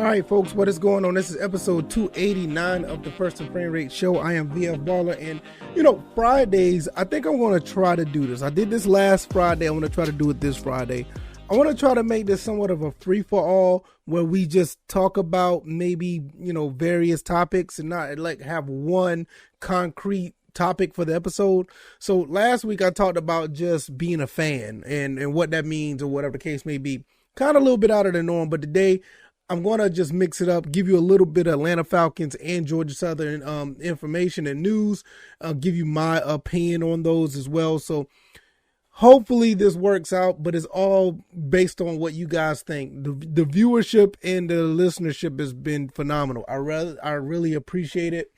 All right, folks, what is going on? This is episode 289 of the First and Frame Rate Show. I am VF Baller, and Fridays, I think I'm going to try to do this. I did this last Friday. I'm going to try to do it this Friday. I want to try to make this somewhat of a free-for-all where we just talk about maybe, various topics and not like have one concrete topic for the episode. So last week I talked about just being a fan and what that means or whatever the case may be. Kind of a little bit out of the norm, but today I'm going to just mix it up, give you a little bit of Atlanta Falcons and Georgia Southern information and news. I'll give you my opinion on those as well. So hopefully this works out, but it's all based on what you guys think. The viewership and the listenership has been phenomenal. I really appreciate it.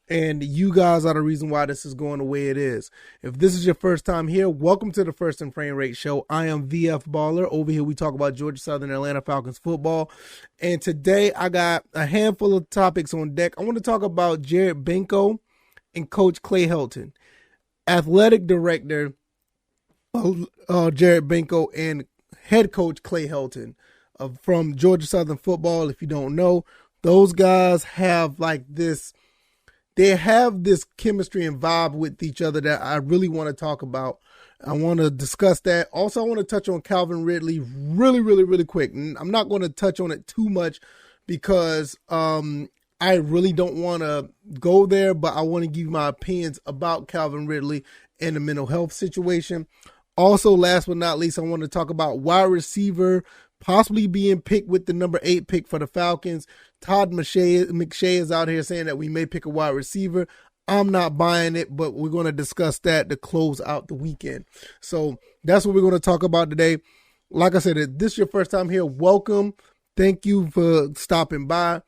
And you guys are the reason why this is going the way it is. If this is your first time here, welcome to the First and Frame Rate Show. I am VF Baller. Over here, we talk about Georgia Southern and Atlanta Falcons football. And today, I got a handful of topics on deck. I want to talk about Benko and Coach Clay Helton. Athletic Director Benko and Head Coach Clay Helton from Georgia Southern football. If you don't know, those guys have They have this chemistry and vibe with each other that I really want to talk about. I want to discuss that. Also, I want to touch on Calvin Ridley really quick. And I'm not going to touch on it too much because I really don't want to go there, but I want to give you my opinions about Calvin Ridley and the mental health situation. Also, last but not least, I want to talk about wide receiver possibly being picked with the number 8 pick for the Falcons. Todd McShay is out here saying that we may pick a wide receiver. I'm not buying it, but we're going to discuss that to close out the weekend. So that's what we're going to talk about today. Like I said, if this is your first time here, welcome. Thank you for stopping by.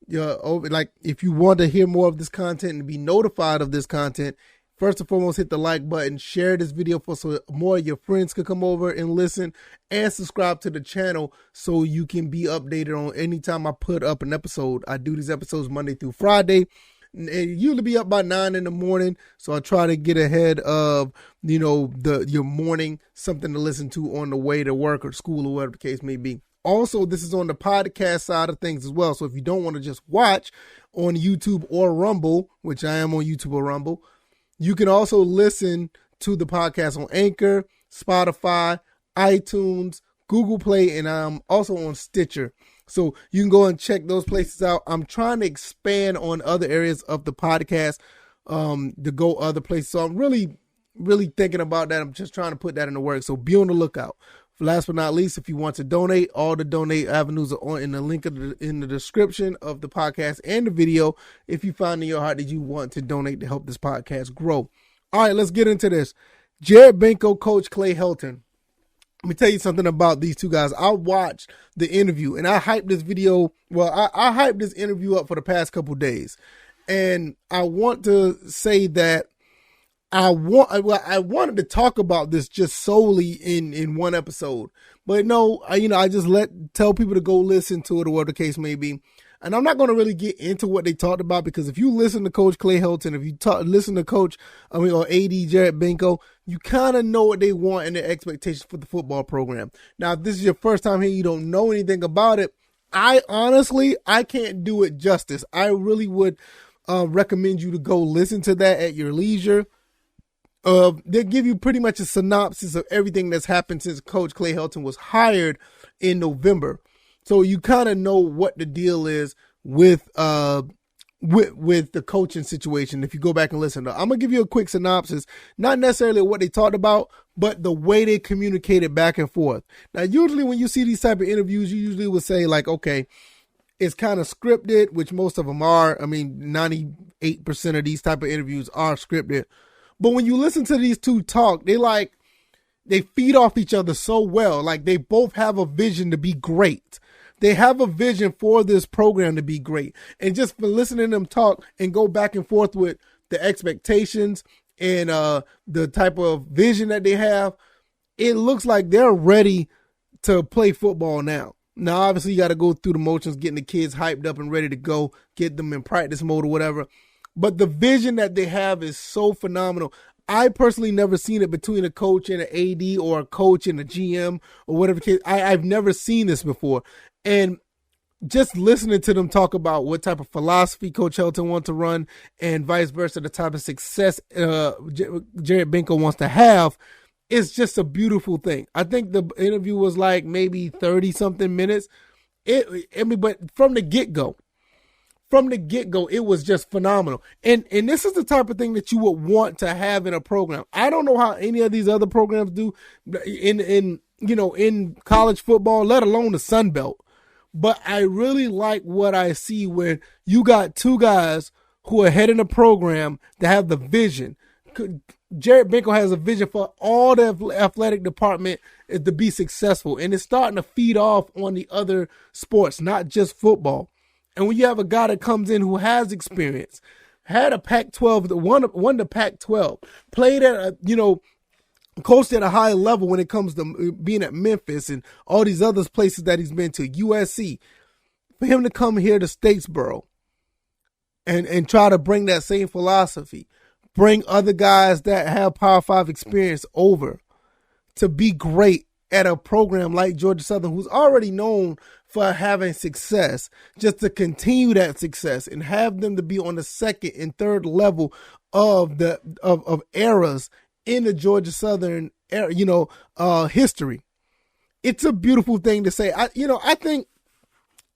If you want to hear more of this content and be notified of this content, first and foremost, hit the like button, share this video so more of your friends can come over and listen, and subscribe to the channel so you can be updated on anytime I put up an episode. I do these episodes Monday through Friday. It usually be up by 9 in the morning, so I try to get ahead of, your morning, something to listen to on the way to work or school or whatever the case may be. Also, this is on the podcast side of things as well, so if you don't want to just watch on YouTube or Rumble, which I am on YouTube or Rumble, you can also listen to the podcast on Anchor, Spotify, iTunes, Google Play, and I'm also on Stitcher. So you can go and check those places out. I'm trying to expand on other areas of the podcast to go other places. So I'm really thinking about that. I'm just trying to put that into work. So be on the lookout. Last but not least, if you want to donate, all the donate avenues are in the link in the description of the podcast and the video. If you find in your heart that you want to donate to help this podcast grow. All right, let's get into this. Benko, Coach Clay Helton. Let me tell you something about these two guys. I watched the interview and I hyped this video. Well, I hyped this interview up for the past couple days. And I want to say that I wanted to talk about this just solely in one episode, but no, I just tell people to go listen to it or whatever the case may be. And I'm not going to really get into what they talked about because if you listen to Coach Clay Helton, if you listen to or AD Benko, you kind of know what they want and their expectations for the football program. Now, if this is your first time here, you don't know anything about it. I can't do it justice. I really would recommend you to go listen to that at your leisure. They'll give you pretty much a synopsis of everything that's happened since Coach Clay Helton was hired in November. So you kind of know what the deal is with the coaching situation. If you go back and listen, I'm gonna give you a quick synopsis, not necessarily what they talked about, but the way they communicated back and forth. Now, usually when you see these type of interviews, you usually would say like, okay, it's kind of scripted, which most of them are. 98% of these type of interviews are scripted. But when you listen to these two talk, they feed off each other so well. Like they both have a vision to be great. They have a vision for this program to be great. And just for listening to them talk and go back and forth with the expectations and the type of vision that they have, it looks like they're ready to play football now. Now, obviously, you got to go through the motions, getting the kids hyped up and ready to go, get them in practice mode or whatever. But the vision that they have is so phenomenal. I personally never seen it between a coach and an AD or a coach and a GM or whatever case. I've never seen this before. And just listening to them talk about what type of philosophy Coach Helton wants to run and vice versa, the type of success Jared Benko wants to have, it's just a beautiful thing. I think the interview was like maybe 30-something minutes. But from the get-go, it was just phenomenal. And this is the type of thing that you would want to have in a program. I don't know how any of these other programs do in college football, let alone the Sun Belt. But I really like what I see when you got two guys who are heading a program that have the vision. Jared Benko has a vision for all the athletic department to be successful. And it's starting to feed off on the other sports, not just football. And when you have a guy that comes in who has experience, had a Pac-12, won the Pac-12, played at coached at a high level when it comes to being at Memphis and all these other places that he's been to, USC, for him to come here to Statesboro and try to bring that same philosophy, bring other guys that have Power 5 experience over to be great at a program like Georgia Southern, who's already known for having success, just to continue that success and have them to be on the second and third level of eras in the Georgia Southern history. It's a beautiful thing to say. I think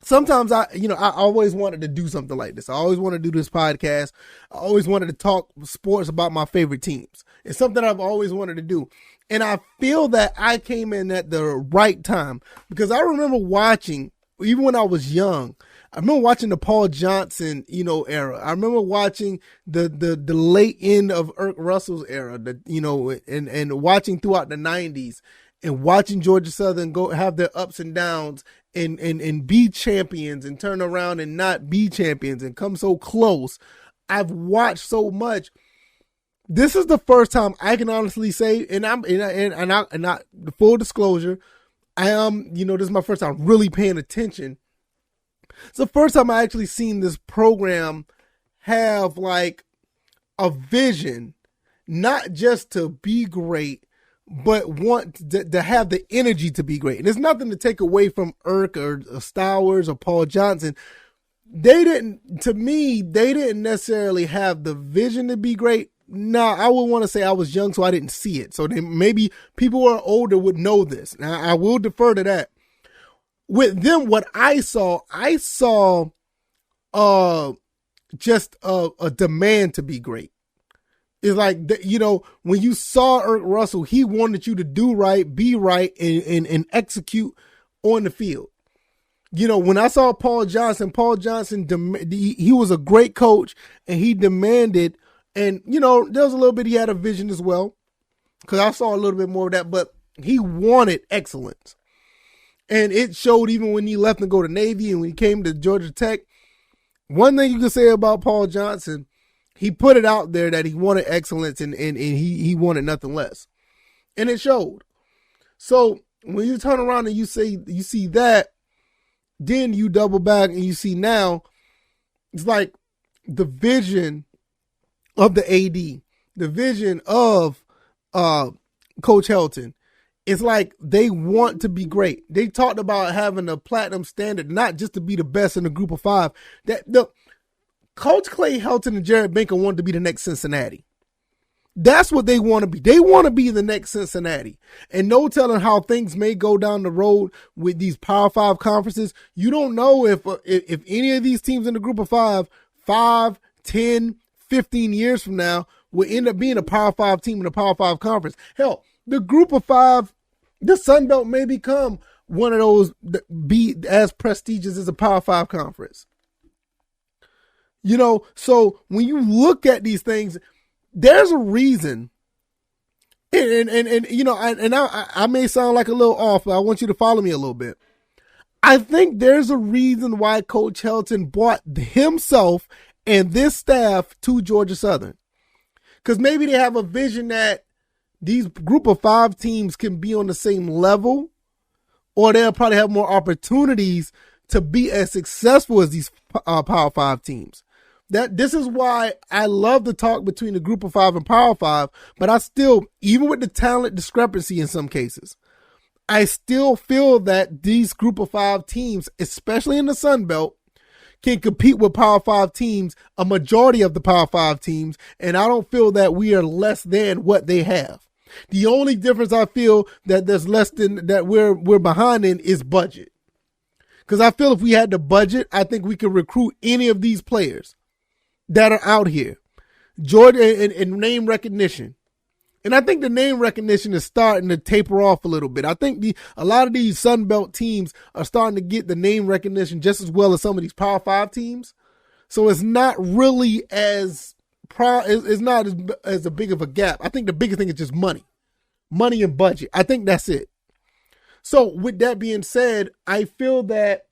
sometimes I always wanted to do something like this. I always wanted to do this podcast. I always wanted to talk sports about my favorite teams. It's something I've always wanted to do. And I feel that I came in at the right time, because I remember watching, even when I was young, I remember watching the Paul Johnson, era. I remember watching the late end of Irk Russell's era, and watching throughout the 90s, and watching Georgia Southern go have their ups and downs and be champions and turn around and not be champions and come so close. I've watched so much. This is the first time I can honestly say, and the full disclosure, I am, this is my first time really paying attention. It's the first time I actually seen this program have like a vision, not just to be great, but want to have the energy to be great. And there's nothing to take away from Irk or Stowers or Paul Johnson. They didn't necessarily have the vision to be great. No, I would want to say I was young, so I didn't see it. So maybe people who are older would know this. Now, I will defer to that. With them, what I saw just a demand to be great. It's like, when you saw Irk Russell, he wanted you to do right, be right, and execute on the field. When I saw Paul Johnson, he was a great coach, and he demanded. And, there was a little bit, he had a vision as well, because I saw a little bit more of that, but he wanted excellence. And it showed even when he left to go to Navy and when he came to Georgia Tech. One thing you can say about Paul Johnson, he put it out there that he wanted excellence and he wanted nothing less. And it showed. So when you turn around and you see that, then you double back and you see now, it's like the vision of the AD, the vision of Coach Helton. It's like they want to be great. They talked about having a platinum standard, not just to be the best in the group of five. Coach Clay Helton and Jared Benko wanted to be the next Cincinnati. That's what they want to be. They want to be the next Cincinnati. And no telling how things may go down the road with these Power 5 conferences. You don't know if any of these teams in the group of 5, 10, 15 years from now will end up being a Power 5 team in a Power 5 conference. Hell, the group of 5, the Sun Belt may become one of those that be as prestigious as a Power 5 conference. So when you look at these things, there's a reason. I may sound like a little off, but I want you to follow me a little bit. I think there's a reason why Coach Helton brought himself and this staff to Georgia Southern. Because maybe they have a vision that these group of 5 teams can be on the same level, or they'll probably have more opportunities to be as successful as these Power 5 teams. This is why I love the talk between the group of 5 and Power 5, but I still, even with the talent discrepancy in some cases, I still feel that these group of 5 teams, especially in the Sun Belt, can compete with Power 5 teams, a majority of the Power 5 teams, and I don't feel that we are less than what they have. The only difference I feel that there's less than that we're behind in is budget. Because I feel if we had the budget, I think we could recruit any of these players that are out here. Jordan and name recognition. And I think the name recognition is starting to taper off a little bit. I think a lot of these Sun Belt teams are starting to get the name recognition just as well as some of these Power 5 teams. So it's not really it's not as a big of a gap. I think the biggest thing is just money and budget. I think that's it. So with that being said, I feel that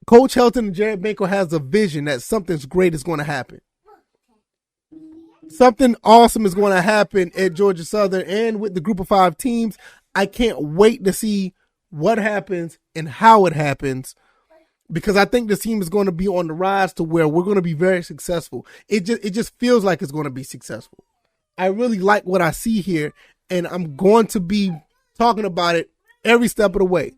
Coach Helton and Jared Benko has a vision that something's great is going to happen. Something awesome is going to happen at Georgia Southern and with the group of 5 teams. I can't wait to see what happens and how it happens, because I think this team is going to be on the rise to where we're going to be very successful. It just feels like it's going to be successful. I really like what I see here, and I'm going to be talking about it every step of the way.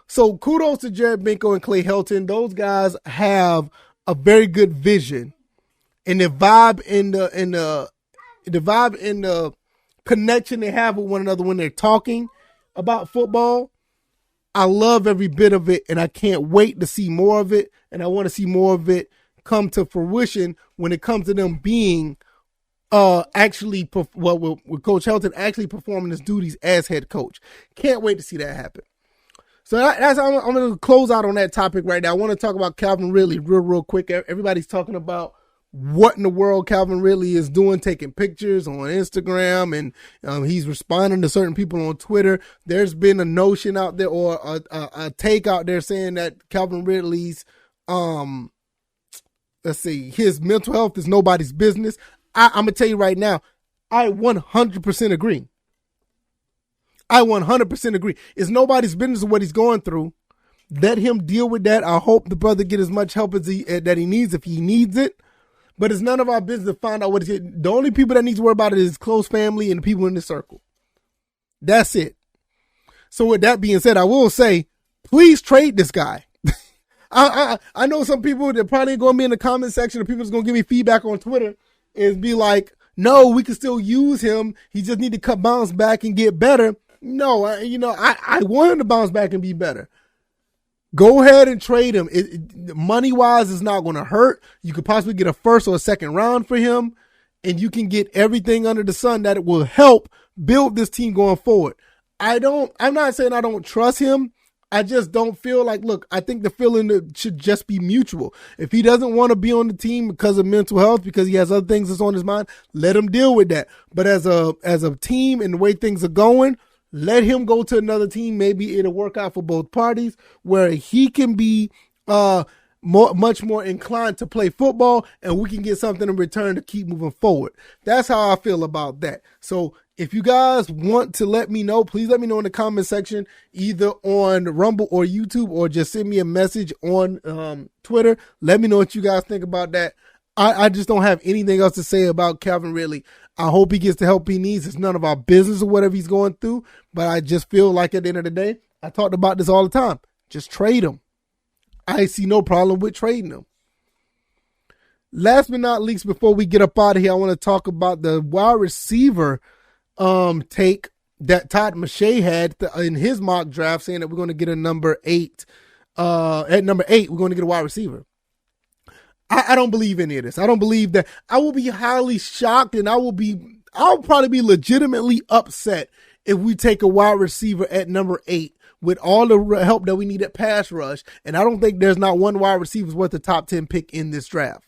So kudos to Jared Benko and Clay Helton. Those guys have a very good vision. And the vibe and the connection they have with one another when they're talking about football, I love every bit of it, and I can't wait to see more of it. And I want to see more of it come to fruition when it comes to them being with Coach Helton actually performing his duties as head coach. Can't wait to see that happen. So I'm going to close out on that topic right now. I want to talk about Calvin Ridley real quick. Everybody's talking about what in the world Calvin Ridley is doing, taking pictures on Instagram, and he's responding to certain people on Twitter. There's been a notion out there or a take out there saying that Calvin Ridley's, his mental health is nobody's business. I'm going to tell you right now, I 100% agree. I 100% agree. It's nobody's business what he's going through. Let him deal with that. I hope the brother get as much help as that he needs if he needs it. But it's none of our business to find out what it is. The only people that need to worry about it is his close family and the people in the circle. That's it. So with that being said, I will say, please trade this guy. I know some people that probably going to be in the comment section, and people that's going to give me feedback on Twitter is be like, no, we can still use him. He just need to bounce back and get better. No, I want him to bounce back and be better. Go ahead and trade him. Money-wise, it's not going to hurt. You could possibly get a first or a second round for him, and you can get everything under the sun that it will help build this team going forward. I'm not saying I don't trust him. I just don't feel like, look, I think the feeling should just be mutual. If he doesn't want to be on the team because of mental health, because he has other things that's on his mind, let him deal with that. But as a team and the way things are going, let him go to another team. Maybe it'll work out for both parties where he can be much more inclined to play football, and we can get something in return to keep moving forward. That's how I feel about that. So if you guys want to let me know, please let me know in the comment section, either on Rumble or YouTube, or just send me a message on Twitter. Let me know what you guys think about that. I just don't have anything else to say about Calvin Ridley. I hope he gets the help he needs. It's none of our business or whatever he's going through. But I just feel like at the end of the day, I talked about this all the time. Just trade him. I see no problem with trading him. Last but not least, before we get up out of here, I want to talk about the wide receiver take that Todd McShay had in his mock draft, saying that we're going to get a number 8. At number 8, we're going to get a wide receiver. I don't believe any of this. I don't believe that. I will be highly shocked, and I'll probably be legitimately upset if we take a wide receiver at number 8 with all the help that we need at pass rush. And I don't think there's not one wide receiver worth the top 10 pick in this draft.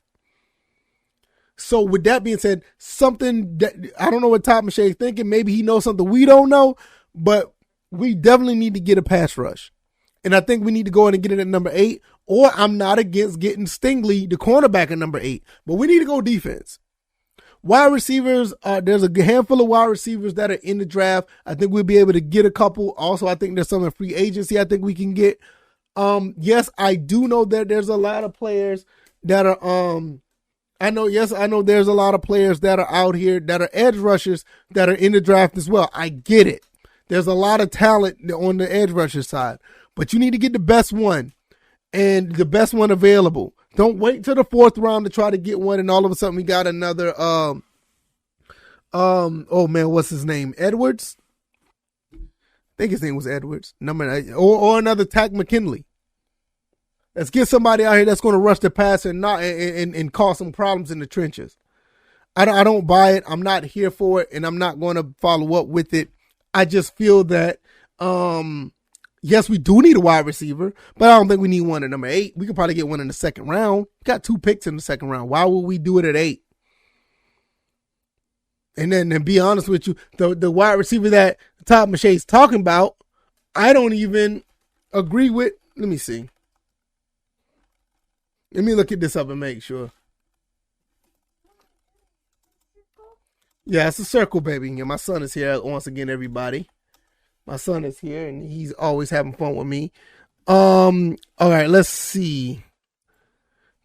So with that being said, something that I don't know what Todd McShay is thinking. Maybe he knows something we don't know, but we definitely need to get a pass rush. And I think we need to go in and get it at number 8, or I'm not against getting Stingley, the cornerback, at number 8, but we need to go defense. Wide receivers, there's a handful of wide receivers that are in the draft. I think we'll be able to get a couple. Also, I think there's some in free agency I think we can get. Yes, I do know that there's a lot of players that are, I know there's a lot of players that are out here that are edge rushers that are in the draft as well. I get it. There's a lot of talent on the edge rusher side, but you need to get the best one and the best one available. Don't wait till the 4th round to try to get one, and all of a sudden we got another. Oh man, what's his name? Edwards. I think his name was Edwards. Or another Tack McKinley. Let's get somebody out here that's going to rush the pass and not and cause some problems in the trenches. I don't buy it. I'm not here for it, and I'm not going to follow up with it. I just feel that, yes, we do need a wide receiver, but I don't think we need one at number 8. We could probably get one in the 2nd round. We got 2 picks in the 2nd round. Why would we do it at 8? And then, to be honest with you, the wide receiver that Todd McShay's talking about, I don't even agree with. Let me see. Let me look at this up and make sure. Yeah, it's a circle, baby. Yeah, my son is here once again, everybody. My son is here, and he's always having fun with me. All right, let's see.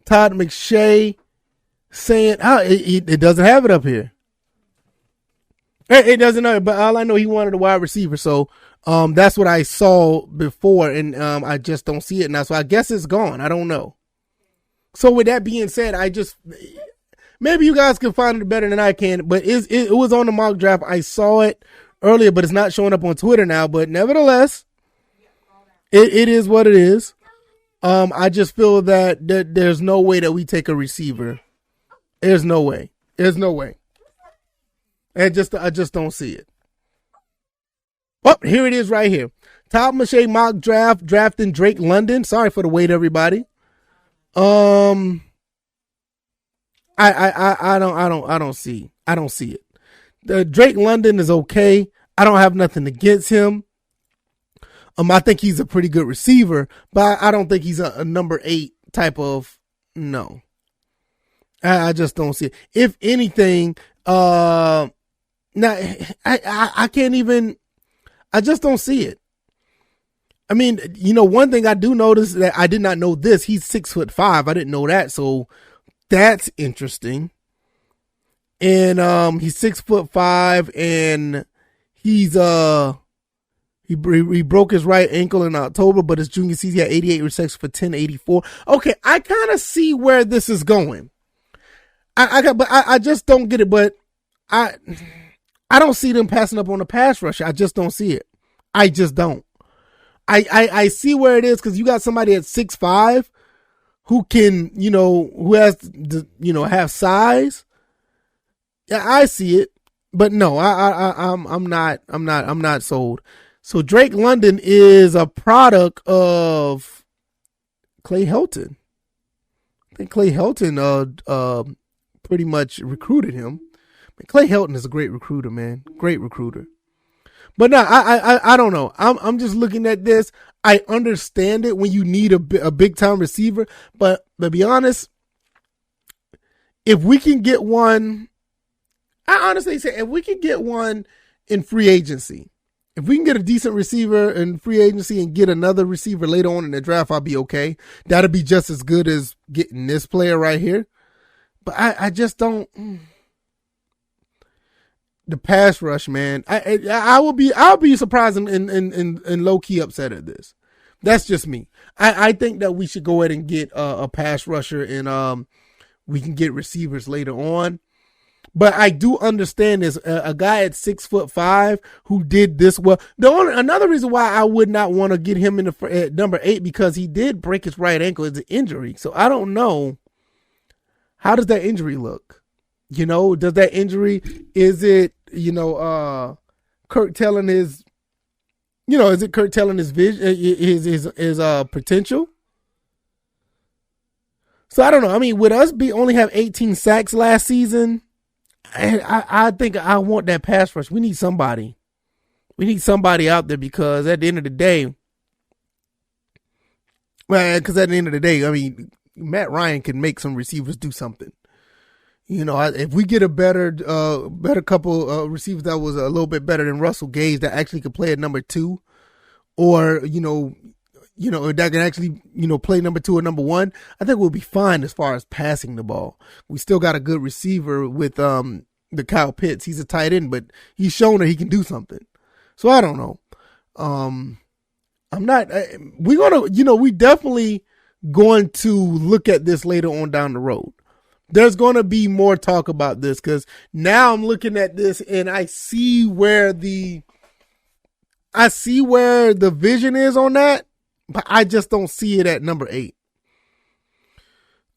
Todd McShay saying, it doesn't have it up here. It doesn't know, but all I know, he wanted a wide receiver, so that's what I saw before, and I just don't see it now, so I guess it's gone. I don't know. So with that being said, maybe you guys can find it better than I can, but it was on the mock draft. I saw it earlier, but it's not showing up on Twitter now. But nevertheless, it is what it is. I just feel that there's no way that we take a receiver. There's no way. I just don't see it. Oh, here it is right here. Todd McShay mock draft drafting Drake London. Sorry for the wait, everybody. I don't see it. The Drake London is okay. I don't have nothing against him. I think he's a pretty good receiver, but I don't think he's a number 8 type of. No, I just don't see it. If anything, now I can't even. I just don't see it. I mean, one thing I do notice that I did not know this. He's 6'5". I didn't know that, so that's interesting. And he's 6'5", and he's he broke his right ankle in October, but his junior season he had 88 receptions for 1084. Okay, I kind of see where this is going. I just don't get it. But I don't see them passing up on the pass rush. I just don't see it. I just don't. I see where it is, because you got somebody at 6'5" who can, who has have size. Yeah, I see it, but no, I'm not sold. So Drake London is a product of Clay Helton. I think Clay Helton pretty much recruited him. But Clay Helton is a great recruiter, man. Great recruiter. But no, I don't know. I'm just looking at this. I understand it when you need a big time receiver, but to be honest, if we can get one, I honestly say if we can get one in free agency, if we can get a decent receiver in free agency and get another receiver later on in the draft, I'll be okay. That'll be just as good as getting this player right here. But I just don't. The pass rush, man. I'll be surprised and low key upset at this. That's just me. I think that we should go ahead and get a pass rusher, and we can get receivers later on. But I do understand this. A guy at 6'5" who did this well. Another reason why I would not want to get him at number 8, because he did break his right ankle. It's an injury, so I don't know. How does that injury look? Does that injury, is it, curtailing his, is it curtailing his vision, his potential? So I don't know. I mean, with us only have 18 sacks last season, I think I want that pass rush. We need somebody. We need somebody out there, because at the end of the day, I mean, Matt Ryan can make some receivers do something. If we get a better couple receivers that was a little bit better than Russell Gage, that actually could play at number 2, or that can actually play number 2 or number 1, I think we'll be fine as far as passing the ball. We still got a good receiver with the Kyle Pitts. He's a tight end, but he's shown that he can do something. So I don't know. I'm not, we definitely going to look at this later on down the road. There's going to be more talk about this because now I'm looking at this and I see where the vision is on that, but I just don't see it at number 8.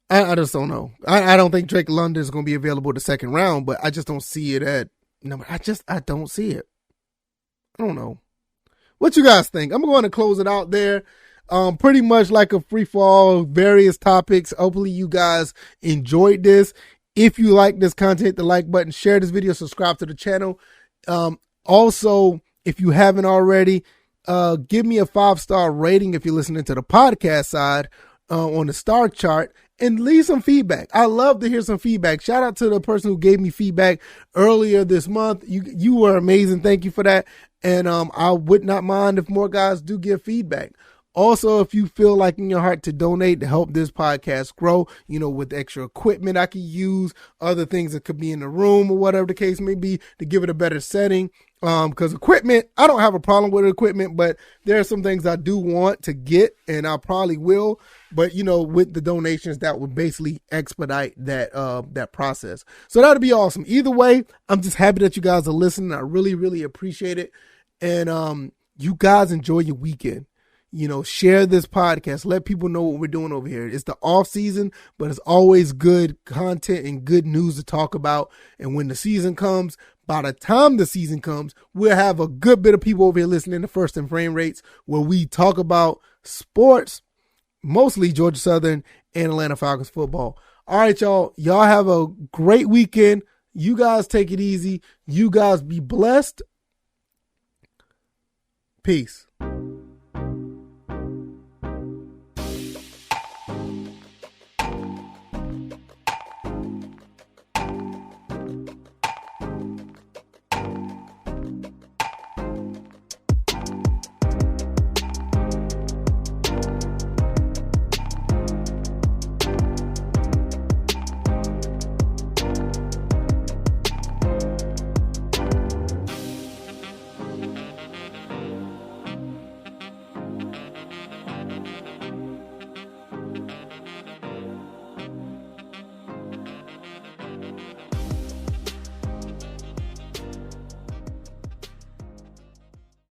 I just don't know. I don't think Drake London is going to be available the second round, but I just don't see it at number. I don't see it. I don't know. What you guys think? I'm going to close it out there. Pretty much like a free for all, various topics. Hopefully you guys enjoyed this. If you like this content, hit the like button, share this video, subscribe to the channel. Also, if you haven't already, give me a 5-star rating if you're listening to the podcast side on the star chart, and leave some feedback. I love to hear some feedback. Shout out to the person who gave me feedback earlier this month. You were amazing. Thank you for that. And I would not mind if more guys do give feedback. Also, if you feel like in your heart to donate to help this podcast grow, with extra equipment I could use, other things that could be in the room or whatever the case may be to give it a better setting. Because equipment, I don't have a problem with equipment, but there are some things I do want to get and I probably will. But, with the donations, that would basically expedite that process. So that'd be awesome. Either way, I'm just happy that you guys are listening. I really, really appreciate it. And you guys enjoy your weekend. Share this podcast. Let people know what we're doing over here. It's the off season, but it's always good content and good news to talk about. And when the season comes, by the time the season comes, we'll have a good bit of people over here listening to First and Frame Rates, where we talk about sports, mostly Georgia Southern and Atlanta Falcons football. All right, y'all. Y'all have a great weekend. You guys take it easy. You guys be blessed. Peace.